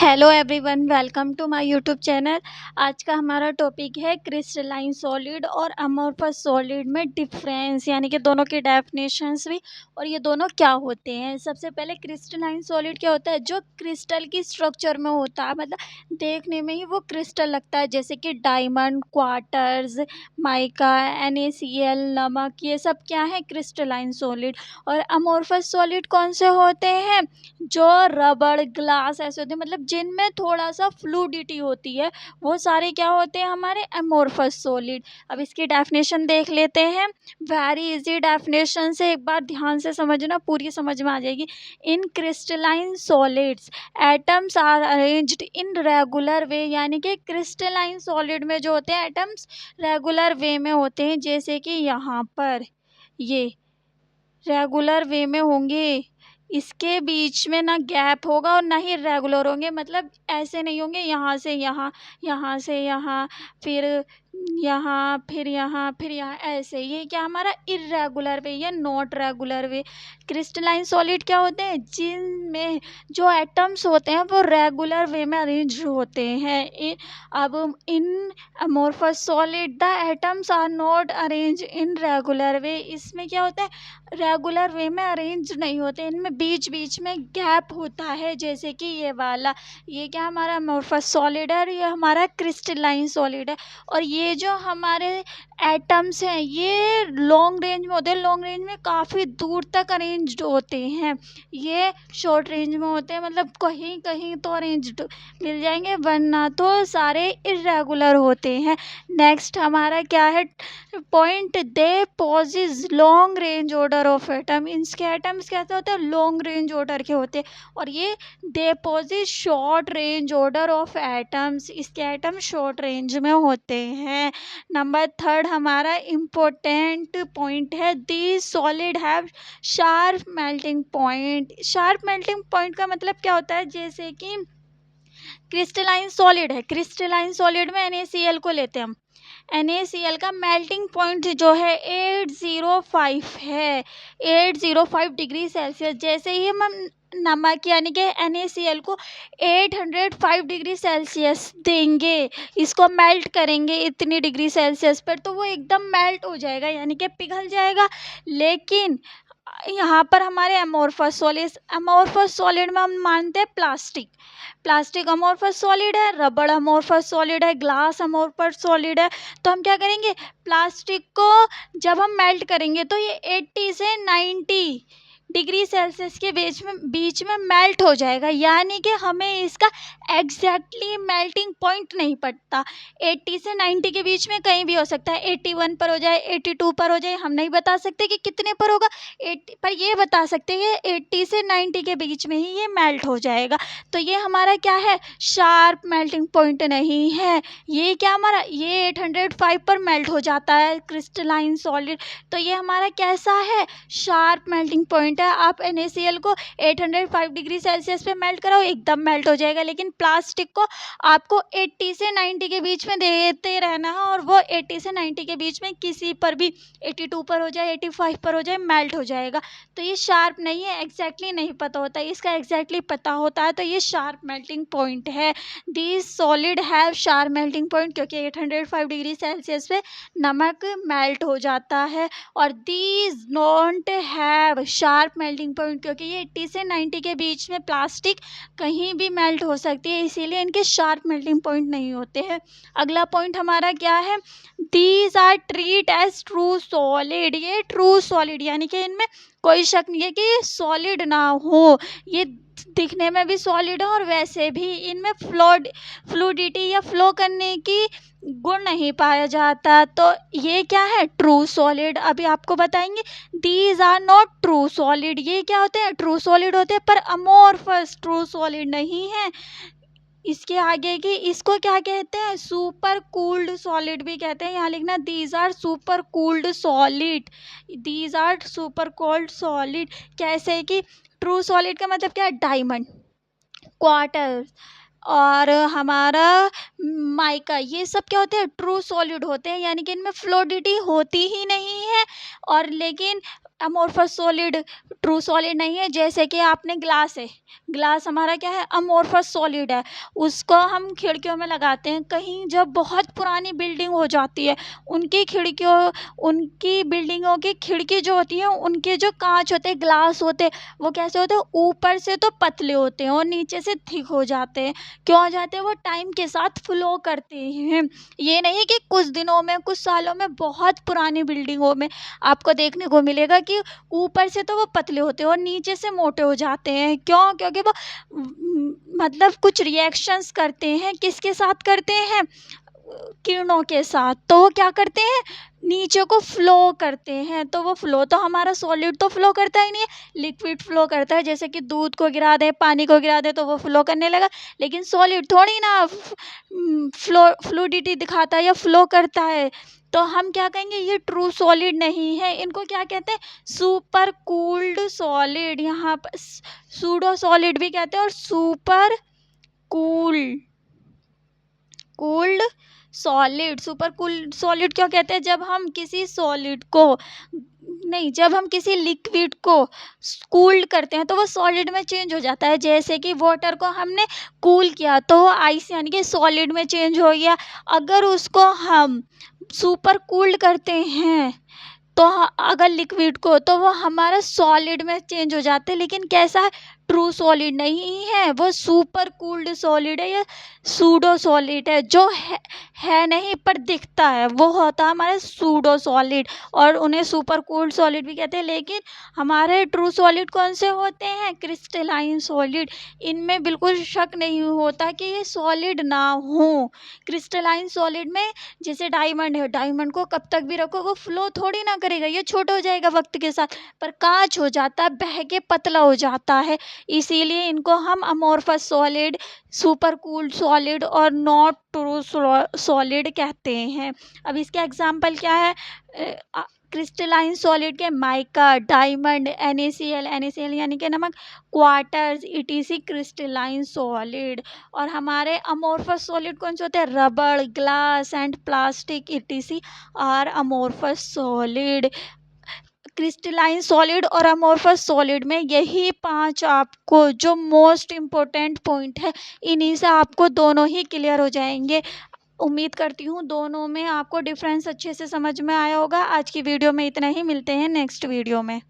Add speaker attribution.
Speaker 1: Hello everyone, welcome to my YouTube channel. आज का हमारा टॉपिक है क्रिस्टलाइन सॉलिड और अमोर्फस सॉलिड में डिफरेंस, यानी कि दोनों की डेफिनेशंस भी और ये दोनों क्या होते हैं। सबसे पहले क्रिस्टलाइन सॉलिड क्या होता है? जो क्रिस्टल की स्ट्रक्चर में होता है, मतलब देखने में ही वो क्रिस्टल लगता है, जैसे कि डायमंड, क्वार्टर्स, माइका, NaCl, नमक, ये सब क्या है? Crystalline solid. और अमोर्फस सॉलिड कौन से होते हैं? जो रबड़, ग्लास ऐसे होते हैं, मतलब जिनमें थोड़ा सा फ्लूडिटी होती है, वो सारे क्या होते हैं? हमारे अमोर्फस सॉलिड। अब इसकी डेफिनेशन देख लेते हैं। वेरी इजी डेफिनेशन से एक बार ध्यान से समझना, पूरी समझ में आ जाएगी। In crystalline solids atoms are arranged in regular way, यानी कि क्रिस्टलाइन सॉलिड में जो होते हैं एटम्स रेगुलर वे में होते हैं, जैसे कि यहाँ पर ये रेगुलर वे में होंगे। इसके बीच में ना गैप होगा और ना ही रेगुलर होंगे, मतलब ऐसे नहीं होंगे यहाँ से यहाँ, यहाँ से यहाँ, फिर यहाँ, फिर यहाँ, फिर यहाँ, ऐसे। ये क्या हमारा इर्रेगुलर वे या not regular way. Crystalline solid क्या होते हैं? जिनमें जो एटम्स होते हैं वो रेगुलर वे में अरेंज होते हैं। अब in amorphous solid the atoms are not arrange in regular way. इसमें क्या होता है? रेगुलर वे में अरेंज नहीं होते, इनमें बीच बीच में गैप होता है, जैसे कि ये वाला। ये क्या हमारा अमोर्फस सॉलिड है और ये हमारा क्रिस्टलाइन सॉलिड है। और ये जो हमारे एटम्स हैं ये लॉन्ग रेंज में होते हैं, लॉन्ग रेंज में काफ़ी दूर तक अरेंज्ड होते हैं। ये शॉर्ट रेंज में होते हैं, मतलब कहीं कहीं तो अरेंज्ड मिल जाएंगे, वरना तो सारे इर्रेगुलर होते हैं। नेक्स्ट हमारा क्या है point? They possess long range order of atom. इसके एटम्स कैसे होते हैं? लॉन्ग रेंज ऑर्डर के होते हैं। और ये they possess short range order of atoms, इसके एटम शॉर्ट रेंज में होते हैं। नंबर थर्ड हमारा इम्पोर्टेंट पॉइंट है, the solid have sharp melting point. Sharp melting point का मतलब क्या होता है? जैसे कि क्रिस्टलाइन सॉलिड है, क्रिस्टलाइन सॉलिड में NaCl को लेते हैं हम। NaCl का मेल्टिंग पॉइंट जो है 805 है, 805 डिग्री सेल्सियस। जैसे ही हम नमक यानी कि NaCl को 805 डिग्री सेल्सियस देंगे, इसको मेल्ट करेंगे इतनी डिग्री सेल्सियस पर, तो वो एकदम मेल्ट हो जाएगा, यानी कि पिघल जाएगा। लेकिन यहाँ पर हमारे अमोर्फस सॉलिड में हम मानते हैं प्लास्टिक। प्लास्टिक अमोर्फस सॉलिड है, रबड़ अमोर्फस सॉलिड है, ग्लास अमोर्फस सॉलिड है। तो हम क्या करेंगे? प्लास्टिक को जब हम मेल्ट करेंगे तो ये 80 से 90 डिग्री सेल्सियस के बीच में मेल्ट हो जाएगा, यानी कि हमें इसका एग्जैक्टली मेल्टिंग पॉइंट नहीं पड़ता। 80 से 90 के बीच में कहीं भी हो सकता है, 81 पर हो जाए, 82 पर हो जाए, हम नहीं बता सकते कि कितने पर होगा। 80 पर ये बता सकते हैं 80 से 90 के बीच में ही ये मेल्ट हो जाएगा। तो ये हमारा क्या है? शार्प मेल्टिंग पॉइंट नहीं है। ये क्या हमारा? ये 805 पर मेल्ट हो जाता है क्रिस्टलाइन सॉलिड। तो ये हमारा कैसा है? शार्प मेल्टिंग पॉइंट है। आप NaCl को 805 डिग्री सेल्सियस पे मेल्ट कराओ, एकदम मेल्ट हो जाएगा। लेकिन प्लास्टिक को आपको 80 से 90 के बीच में देते रहना है, और वो 80 से 90 के बीच में किसी पर भी 82 पर हो जाए, 85 पर हो जाए, मेल्ट हो जाएगा। तो ये शार्प नहीं है, एग्जैक्टली नहीं पता होता है। इसका एग्जैक्टली पता होता है तो ये शार्प मेल्टिंग पॉइंट है। These solid have sharp melting point, क्योंकि 805 डिग्री सेल्सियस पे नमक मेल्ट हो जाता है। और these don't have sharp melting point, क्योंकि ये 80 से 90 के बीच में प्लास्टिक कहीं भी मेल्ट हो सकती है, इसीलिए इनके शार्प मेल्टिंग पॉइंट नहीं होते हैं। अगला पॉइंट हमारा क्या है? These are treat as true solid. ये ट्रू सॉलिड, यानी कि इनमें कोई शक नहीं है कि ये सॉलिड ना हो, ये दिखने में भी सॉलिड है और वैसे भी इनमें फ्लूडिटी या फ्लो करने की गुण नहीं पाया जाता। तो ये क्या है? True solid. अभी आपको बताएंगे these are not true solid. ये क्या होते हैं? ट्रू सॉलिड होते हैं, पर अमोर्फस ट्रू सॉलिड नहीं है। इसके आगे की इसको क्या कहते हैं? सुपर कूल्ड सॉलिड भी कहते हैं। यहाँ लिखना these are super cooled solid, these are super cold solid. कैसे कि ट्रू सॉलिड का मतलब क्या है? डायमंड, क्वार्टर और हमारा माइका, ये सब क्या होते हैं? ट्रू सॉलिड होते हैं, यानी कि इनमें फ्लूडिटी होती ही नहीं है। और लेकिन अमोर्फस सॉलिड ट्रू सॉलिड नहीं है। जैसे कि आपने ग्लास है, ग्लास हमारा क्या है, अमोर्फस सॉलिड है। उसको हम खिड़कियों में लगाते हैं। कहीं जब बहुत पुरानी बिल्डिंग हो जाती है, उनकी बिल्डिंगों की खिड़की जो होती है, उनके जो कांच होते हैं, ग्लास होते हैं, वो कैसे होते हैं, ऊपर से तो पतले होते हैं और नीचे से थिक हो जाते हैं। क्यों हो जाते हैं? वो टाइम के साथ फ्लो करते हैं। ये नहीं कि कुछ दिनों में, कुछ सालों में, बहुत पुरानी बिल्डिंगों में आपको देखने को मिलेगा कि ऊपर से तो वो पतले होते हैं और नीचे से मोटे हो जाते हैं। क्यों? क्योंकि वो मतलब कुछ रिएक्शंस करते हैं। किसके साथ करते हैं? किरणों के साथ। तो वो क्या करते हैं? नीचे को फ्लो करते हैं। तो वो फ्लो, तो हमारा सॉलिड तो फ्लो करता ही नहीं है, लिक्विड फ्लो करता है। जैसे कि दूध को गिरा दे, पानी को गिरा दे, तो वो फ्लो करने लगा। लेकिन सॉलिड थोड़ी ना फ्लूडिटी दिखाता है या फ्लो करता है। तो हम क्या कहेंगे, ये ट्रू सॉलिड नहीं है। इनको क्या कहते हैं? Super cooled solid. यहाँ पर सूडो सॉलिड भी कहते हैं और super cooled cooled solid. Super cooled solid क्यों कहते हैं? जब हम किसी सॉलिड को नहीं, जब हम किसी लिक्विड को कूल्ड करते हैं तो वो सॉलिड में चेंज हो जाता है। जैसे कि वाटर को हमने कूल किया तो वो आइस यानी कि सॉलिड में चेंज हो गया। अगर उसको हम सुपर कूल्ड करते हैं तो अगर लिक्विड को, तो वो हमारा सॉलिड में चेंज हो जाते हैं। लेकिन कैसा है? ट्रू सॉलिड नहीं है, वो सुपर कूल्ड सॉलिड है या सूडो सॉलिड है। जो है नहीं पर दिखता है, वो होता है हमारा सूडो सॉलिड। और उन्हें सुपर कूल्ड सॉलिड भी कहते हैं। लेकिन हमारे ट्रू सॉलिड कौन से होते हैं? Crystalline solid. इनमें बिल्कुल शक नहीं होता कि ये सॉलिड ना हो। क्रिस्टलाइन सॉलिड में, जैसे डायमंड है, डायमंड को कब तक भी रखो वो फ्लो थोड़ी ना करेगा, ये छोटा हो जाएगा वक्त के साथ। पर कांच हो जाता है, बह के पतला हो जाता है। इसीलिए इनको हम amorphous solid, super cooled solid और नॉट ट्रू सॉलिड कहते हैं। अब इसके एग्जाम्पल क्या है? क्रिस्टलाइन सॉलिड के माइका, डायमंड, NaCl यानी कि नमक, क्वार्टर्स, ETC क्रिस्टलाइन सॉलिड। और हमारे अमोर्फस सॉलिड कौन से होते हैं? Rubber, glass and plastic, ETC are amorphous solid. Crystalline solid और अमोर्फस सॉलिड में यही 5 आपको जो मोस्ट इम्पोर्टेंट पॉइंट है, इन्हीं से आपको दोनों ही क्लियर हो जाएंगे। उम्मीद करती हूँ दोनों में आपको डिफरेंस अच्छे से समझ में आया होगा। आज की वीडियो में इतना ही, मिलते हैं नेक्स्ट वीडियो में।